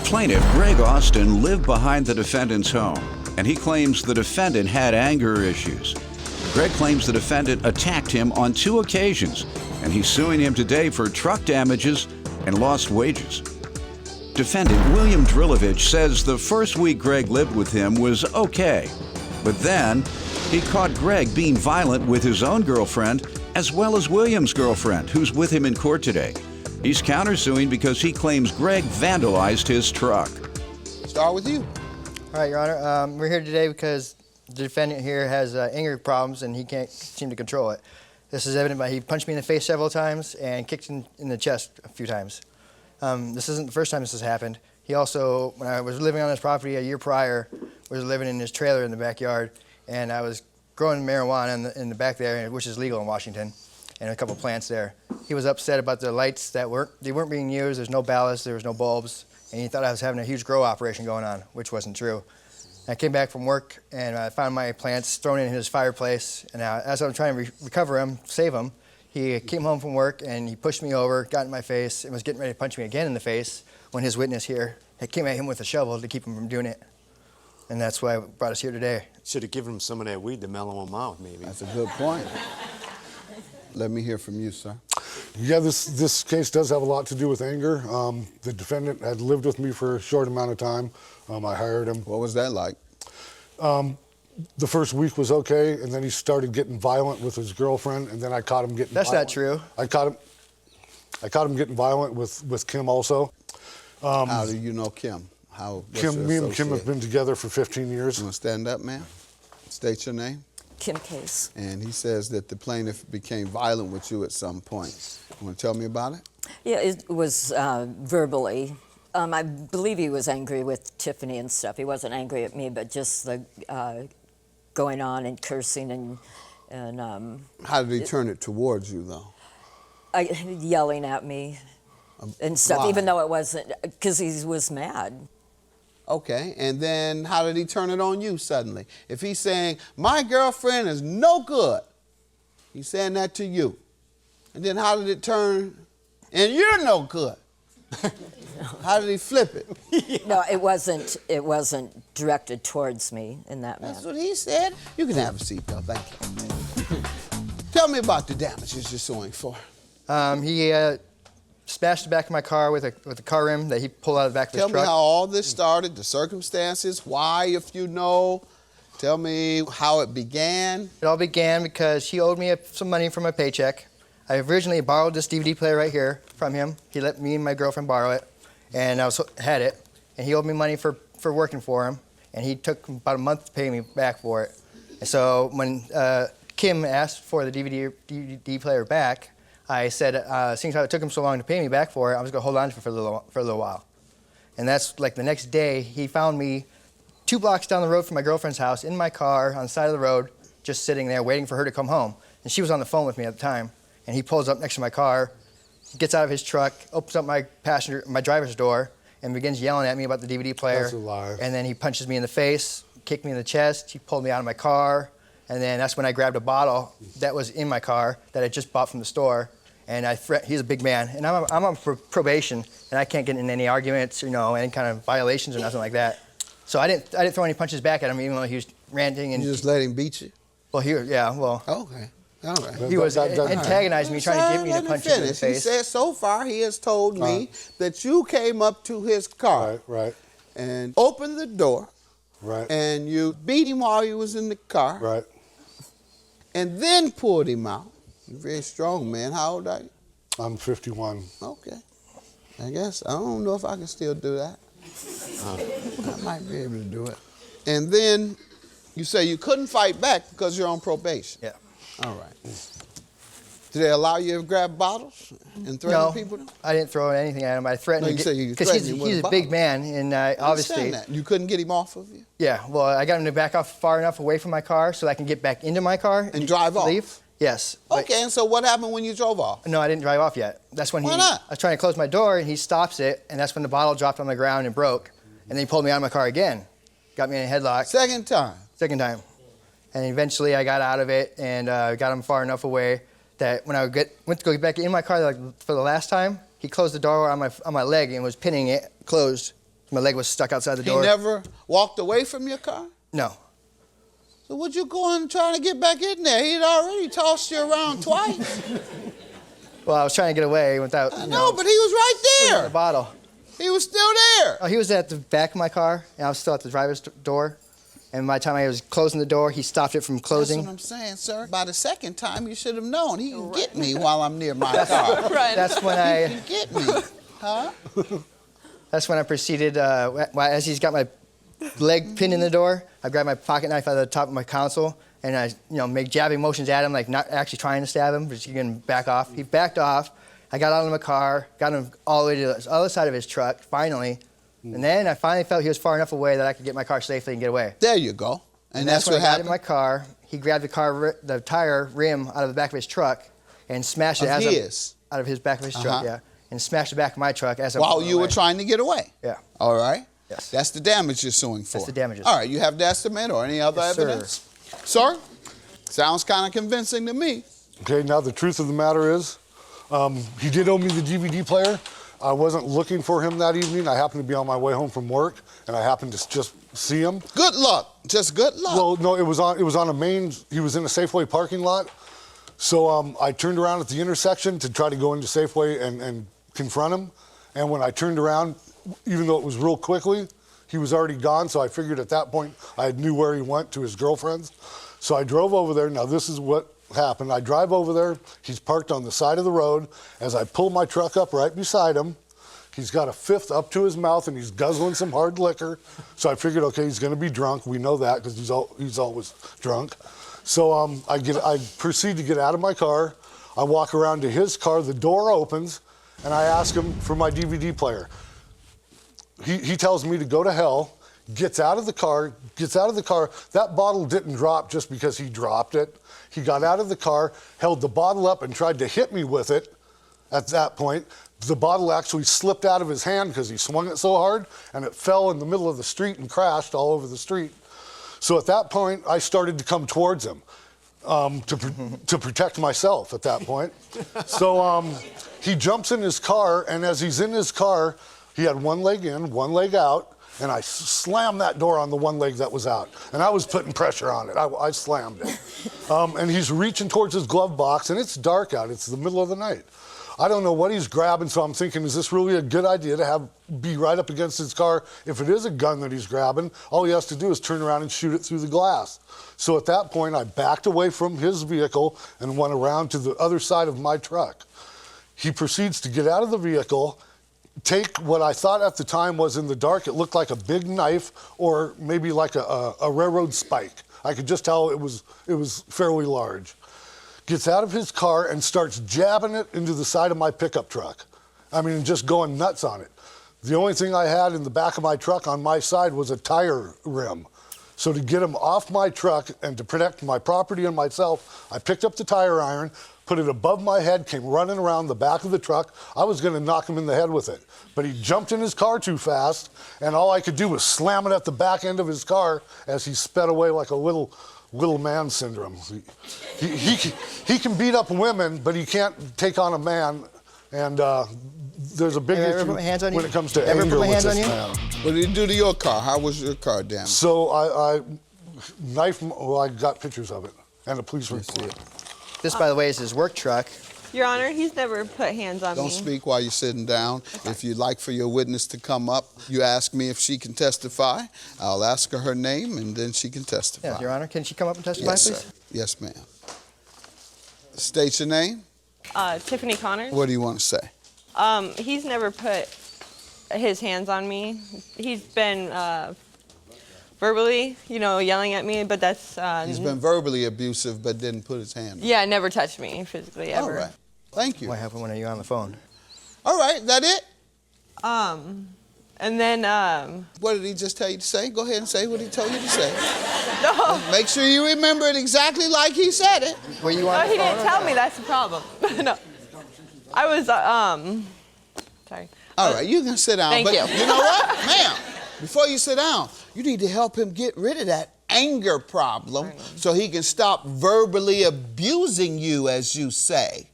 Plaintiff Greg Austin lived behind the defendant's home, and he claims the defendant had anger issues. Greg claims the defendant attacked him on 2 occasions, and he's suing him today for truck damages and lost wages. Defendant William Drilovich says the first week Greg lived with him was okay, but then he caught Greg being violent with his own girlfriend as well as William's girlfriend, who's with him in court today. He's countersuing because he claims Greg vandalized his truck. Start with you. All right, Your Honor. We're here today because the defendant here has anger problems and he can't seem to control it. This is evident by he punched me in the face several times and kicked in the chest a few times. This isn't the first time this has happened. He also, when I was living on his property a year prior, was living in his trailer in the backyard, and I was growing marijuana in the back there, which is legal in Washington, and a couple plants there. He was upset about the lights that weren't being used. There's no ballast, there was no bulbs, and he thought I was having a huge grow operation going on, which wasn't true. I came back from work and I found my plants thrown in his fireplace, and as I was trying to recover him, save him, he came home from work and he pushed me over, got in my face, and was getting ready to punch me again in the face when his witness here came at him with a shovel to keep him from doing it. And that's why I brought us here today. Should have given him some of that weed to mellow him out, maybe. That's a good point. Let me hear from you, sir. Yeah, this case does have a lot to do with anger. The defendant had lived with me for a short amount of time. I hired him. What was that like? The first week was okay, and then he started getting violent with his girlfriend, and then I caught him getting That's violent. not true. I caught him getting violent with Kim also. How do you know Kim? Me and Kim have been together for 15 years. You want to stand up, ma'am? State your name. Kim Case. And he says that the plaintiff became violent with you at some point. You want to tell me about it? Yeah, it was verbally. I believe he was angry with Tiffany and stuff. He wasn't angry at me, but just the going on and cursing and How did he turn it towards you, though? yelling at me and stuff, why? even though it wasn't, because he was mad. Okay, and then how did he turn it on you suddenly? If he's saying, my girlfriend is no good, he's saying that to you. And then how did it turn, and you're no good? How did he flip it? No, it wasn't directed towards me in that manner. That's what he said. You can have a seat, though. Thank you. Tell me about the damages you're suing for. He smashed the back of my car with a car rim that he pulled out of the back of his truck. Tell me how all this started, the circumstances, why, if you know. Tell me how it began. It all began because he owed me some money for my paycheck. I originally borrowed this DVD player right here from him. He let me and my girlfriend borrow it, and I had it. And he owed me money for working for him, and he took about a month to pay me back for it. And so when Kim asked for the DVD player back, I said, since it took him so long to pay me back for it, I was going to hold on to it for a little while. And that's like the next day, he found me 2 blocks down the road from my girlfriend's house in my car on the side of the road, just sitting there waiting for her to come home. And she was on the phone with me at the time. And he pulls up next to my car, gets out of his truck, opens up my driver's door, and begins yelling at me about the DVD player. That's a lie. And then he punches me in the face, kicked me in the chest, he pulled me out of my car, and then that's when I grabbed a bottle that was in my car that I just bought from the store. And he's a big man, and I'm on probation, and I can't get in any arguments, any kind of violations or nothing like that. So I didn't throw any punches back at him, even though he was ranting and. You just let him beat you? Well, Okay. All right. He was antagonizing me, trying to get me to punch him in the face. He said so far he has told me that you came up to his car Right. and opened the door. Right. And you beat him while he was in the car. Right. And then pulled him out. You're very strong, man. How old are you? I'm 51. Okay. I guess. I don't know if I can still do that. I might be able to do it. And then you say you couldn't fight back because you're on probation. Yeah. All right. Did they allow you to grab bottles and threaten people? No, I didn't throw anything at him. I threatened because he's a big man, and obviously. That. You couldn't get him off of you? Yeah. Well, I got him to back off far enough away from my car so I can get back into my car and drive off. Leave. Yes. Okay. And so what happened when you drove off? No, I didn't drive off yet. That's when Why not? I was trying to close my door, and he stops it, and that's when the bottle dropped on the ground and broke, and then he pulled me out of my got again, got me in a headlock. Second time. And eventually I got out of it and got him far enough away that when I went to go back in my car for the last time, he closed the door on my leg and was pinning it closed My leg was stuck outside the He door. never walked away from your car? No. So what you going trying to get back in there? He'd already tossed you around twice. Well, I was trying to get away without, you No, but he was right the there. bottle. He was still there. Oh, he was at the back of my car, and I was still at the driver's door. And by the time I was closing the door, he stopped it from closing. That's what I'm saying, sir. By the second time, you should have known. He can get me while I'm near my car. That's when He can get me. Huh? That's when I proceeded, as he's got my leg pinned in the door, I grabbed my pocket knife out of the top of my console, and I, make jabbing motions at him, like not actually trying to stab him, but just getting back off. He backed off. I got out of my car, got him all the way to the other side of his truck, finally. And then I finally felt he was far enough away that I could get my car safely and get away. There you go. And that's when what I got happened. in my car. He grabbed the tire rim out of the back of his truck and smashed it Of his? out of his back of his truck, yeah, and smashed the back of my truck as I While was you were trying to get away? Yeah. All right. Yes. That's the damage you're suing for. That's the damages. All right. You have the estimate or any other Yes, sir. evidence? Sir? Sounds kind of convincing to me. Okay, now the truth of the matter is, he did owe me the DVD player. I wasn't looking for him that evening. I happened to be on my way home from work, and I happened to just see him. Good luck. Just good luck. Well, no, it was on a main. He was in a Safeway parking lot. So I turned around at the intersection to try to go into Safeway and confront him. And when I turned around, even though it was real quickly, he was already gone. So I figured at that point I knew where he went to his girlfriend's. So I drove over there. Now this is what happened. I drive over there. He's parked on the side of the road. As I pull my truck up right beside him, he's got a fifth up to his mouth and he's guzzling some hard liquor. So I figured, okay, he's going to be drunk. We know that because he's always drunk. So I proceed to get out of my car. I walk around to his car. The door opens, and I ask him for my DVD player. He tells me to go to hell. Gets out of the car. That bottle didn't drop just because he dropped it. He got out of the car, held the bottle up, and tried to hit me with it. At that point, the bottle actually slipped out of his hand because he swung it so hard, and it fell in the middle of the street and crashed all over the street. So at that point, I started to come towards him to protect myself at that point. So he jumps in his car, and as he's in his car, he had one leg in, one leg out, and I slammed that door on the one leg that was out. And I was putting pressure on it. I slammed it. And he's reaching towards his glove box, and it's dark out. It's the middle of the night. I don't know what he's grabbing, so I'm thinking, is this really a good idea to be right up against his car? If it is a gun that he's grabbing, all he has to do is turn around and shoot it through the glass. So at that point, I backed away from his vehicle and went around to the other side of my truck. He proceeds to get out of the vehicle, take what I thought at the time was in the dark, it looked like a big knife or maybe like a railroad spike. I could just tell it was fairly large. Gets out of his car and starts jabbing it into the side of my pickup truck. I mean, just going nuts on it. The only thing I had in the back of my truck on my side was a tire rim. So to get him off my truck and to protect my property and myself, I picked up the tire iron, put it above my head, came running around the back of the truck. I was gonna knock him in the head with it. But he jumped in his car too fast, and all I could do was slam it at the back end of his car as he sped away like a little man syndrome. He can beat up women, but he can't take on a man. And there's a big issue when it comes to anger with this man. What did he do to your car? How was your car damaged? So I knifed, well, I got pictures of it and a police report. This, by the way, is his work truck. Your Honor, he's never put hands on me. Don't speak while you're sitting down. If you'd like for your witness to come up, you ask me if she can testify. I'll ask her name, and then she can testify. Yes, Your Honor. Can she come up and testify, Yes, please? sir. Yes, ma'am. State your name. Tiffany Connors. What do you want to say? He's never put his hands on me. He's been verbally, yelling at me, but that's... He's been verbally abusive, but didn't put his hand on. Yeah, never touched me physically, ever. All right. Thank you. What happened when you're on the phone? All right, that it? And then... What did he just tell you to say? Go ahead and say what he told you to say. No. Make sure you remember it exactly like he said it. Were you on No, the he phone didn't tell me. That's the problem. No. I was, sorry. All right, you can sit down. Thank but you. You know what, ma'am? Before you sit down, you need to help him get rid of that anger problem so he can stop verbally abusing you, as you say,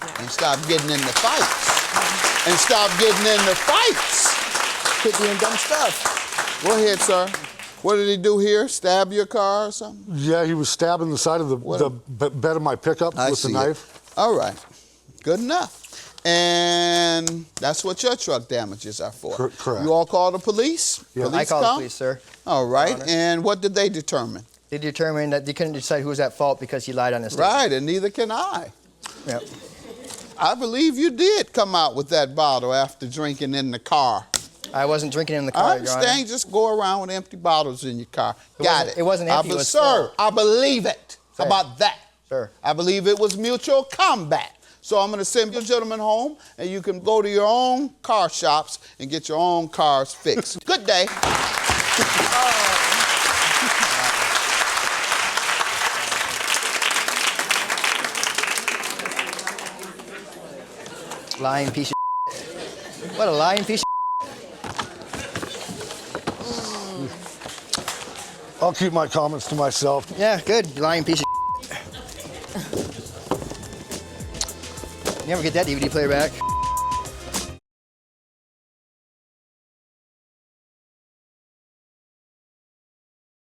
and stop getting in the fights. And stop getting in the fights. quit doing dumb stuff. Go ahead, sir. What did he do here? Stab your car or something? Yeah, he was stabbing the side of the bed of my pickup I with the see knife. it. All right. Good enough. And that's what your truck damages are for. Correct. You all call the police? Yeah. I Police called the come? police, sir. All right. Honor. And what did they determine? They determined that they couldn't decide who was at fault because he lied on his statement. Right, and neither can I. Yep. I believe you did come out with that bottle after drinking in the car. I wasn't drinking in the I car, Your understand. Honor. Just go around with empty bottles in your car. Got wasn't- it. it wasn't empty, it was Sir, full. I believe it. How Sir. about that? Sir. I believe it was mutual combat. So I'm going to send you gentlemen home, and you can go to your own car shops and get your own cars fixed. Good day. Lying piece of shit. What a lying piece of I'll keep my comments to myself. shit. Yeah, good. You lying piece of shit. You never get that DVD player back.